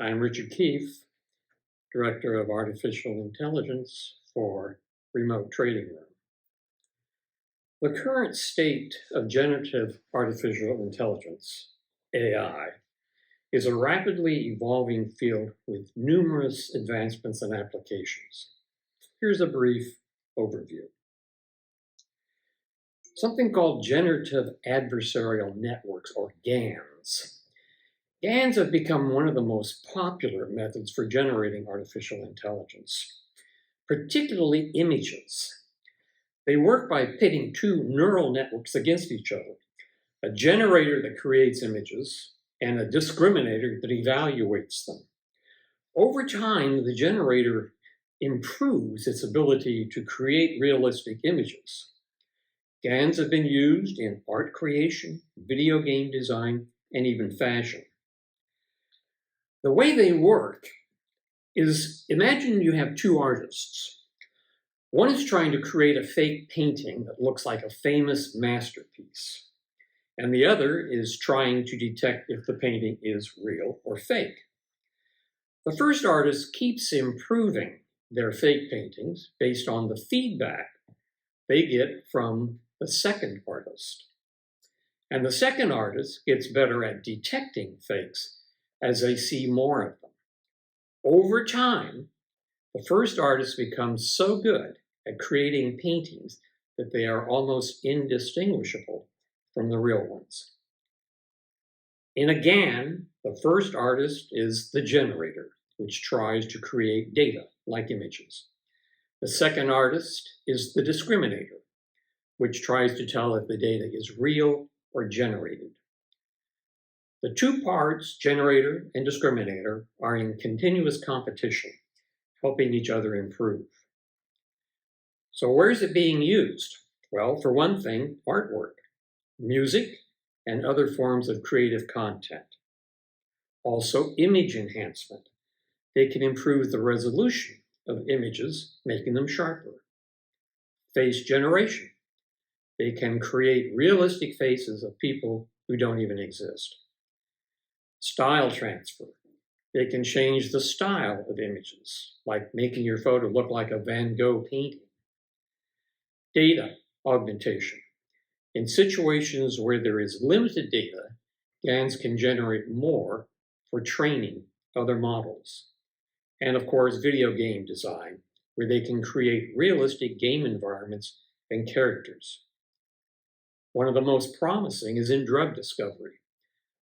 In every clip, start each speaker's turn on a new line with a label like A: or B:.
A: I'm Richard Keefe, Director of Artificial Intelligence for Remote Trading Room. The current state of generative artificial intelligence, AI, is a rapidly evolving field with numerous advancements and applications. Here's a brief overview. Something called generative adversarial networks, or GANs. GANs have become one of the most popular methods for generating artificial intelligence, particularly images. They work by pitting two neural networks against each other, a generator that creates images and a discriminator that evaluates them. Over time, the generator improves its ability to create realistic images. GANs have been used in art creation, video game design, and even fashion. The way they work is, imagine you have two artists. One is trying to create a fake painting that looks like a famous masterpiece, and the other is trying to detect if the painting is real or fake. The first artist keeps improving their fake paintings based on the feedback they get from the second artist. And the second artist gets better at detecting fakes as they see more of them. Over time, the first artist becomes so good at creating paintings that they are almost indistinguishable from the real ones. In a GAN, the first artist is the generator, which tries to create data like images. The second artist is the discriminator, which tries to tell if the data is real or generated. The two parts, generator and discriminator, are in continuous competition, helping each other improve. So where is it being used? Well, for one thing, artwork, music, and other forms of creative content. Also, image enhancement. They can improve the resolution of images, making them sharper. Face generation. They can create realistic faces of people who don't even exist. Style transfer. They can change the style of images, like making your photo look like a Van Gogh painting. Data augmentation. In situations where there is limited data, GANs can generate more for training other models. And of course, video game design, where they can create realistic game environments and characters. One of the most promising is in drug discovery.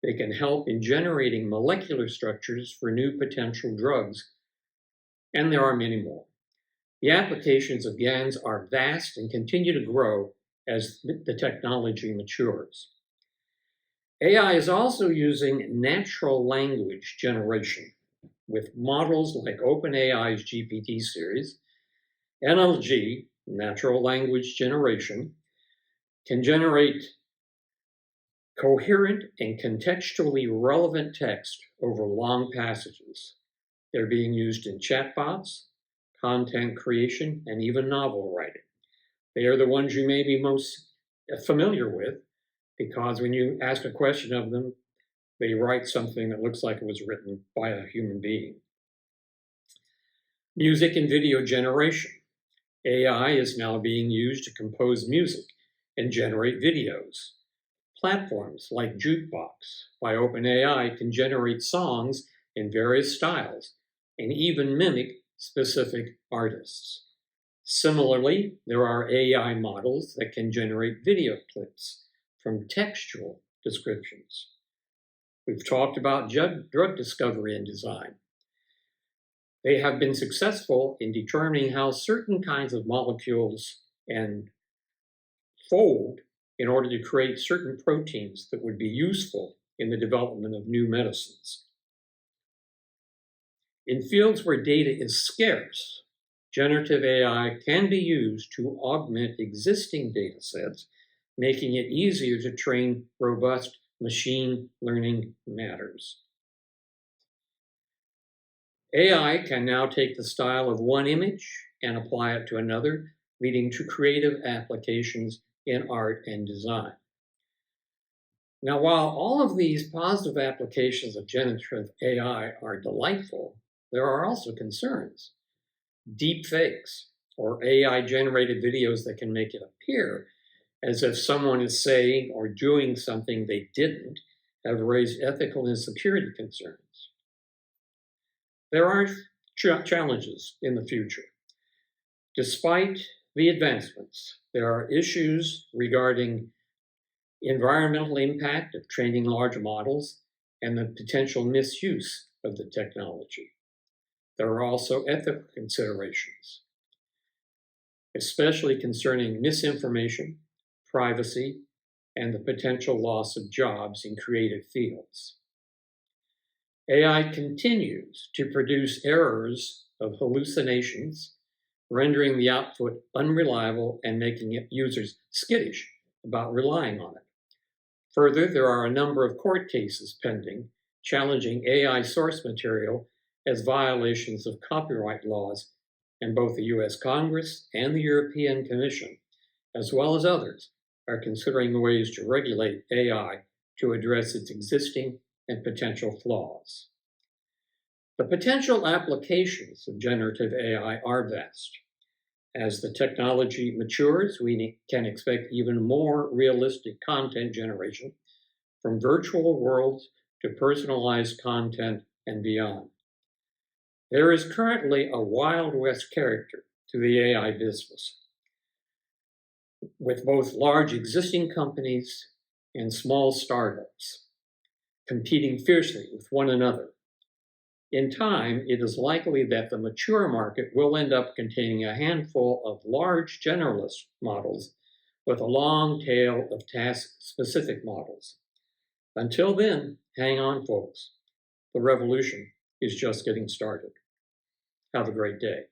A: They can help in generating molecular structures for new potential drugs, and there are many more. The applications of GANs are vast and continue to grow as the technology matures. AI is also using natural language generation with models like OpenAI's GPT series. NLG, natural language generation, can generate coherent and contextually relevant text over long passages. They're being used in chatbots, content creation, and even novel writing. They are the ones you may be most familiar with because when you ask a question of them, they write something that looks like it was written by a human being. Music and video generation. AI is now being used to compose music and generate videos. Platforms like Jukebox by OpenAI can generate songs in various styles and even mimic specific artists. Similarly, there are AI models that can generate video clips from textual descriptions. We've talked about drug discovery and design. They have been successful in determining how certain kinds of molecules and fold in order to create certain proteins that would be useful in the development of new medicines. In fields where data is scarce, generative AI can be used to augment existing data sets, making it easier to train robust machine learning matters. AI can now take the style of one image and apply it to another, leading to creative applications in art and design. Now, while all of these positive applications of generative AI are delightful, there are also concerns. Deep fakes, or AI-generated videos that can make it appear as if someone is saying or doing something they didn't, have raised ethical and security concerns. There are challenges in the future. Despite the advancements, there are issues regarding environmental impact of training large models and the potential misuse of the technology. There are also ethical considerations, especially concerning misinformation, privacy, and the potential loss of jobs in creative fields. AI continues to produce errors of hallucinations, rendering the output unreliable and making users skittish about relying on it. Further, there are a number of court cases pending challenging AI source material as violations of copyright laws, and both the US Congress and the European Commission, as well as others, are considering ways to regulate AI to address its existing and potential flaws. The potential applications of generative AI are vast. As the technology matures, we can expect even more realistic content generation, from virtual worlds to personalized content and beyond. There is currently a Wild West character to the AI business, with both large existing companies and small startups competing fiercely with one another. In time, it is likely that the mature market will end up containing a handful of large generalist models with a long tail of task-specific models. Until then, hang on, folks. The revolution is just getting started. Have a great day.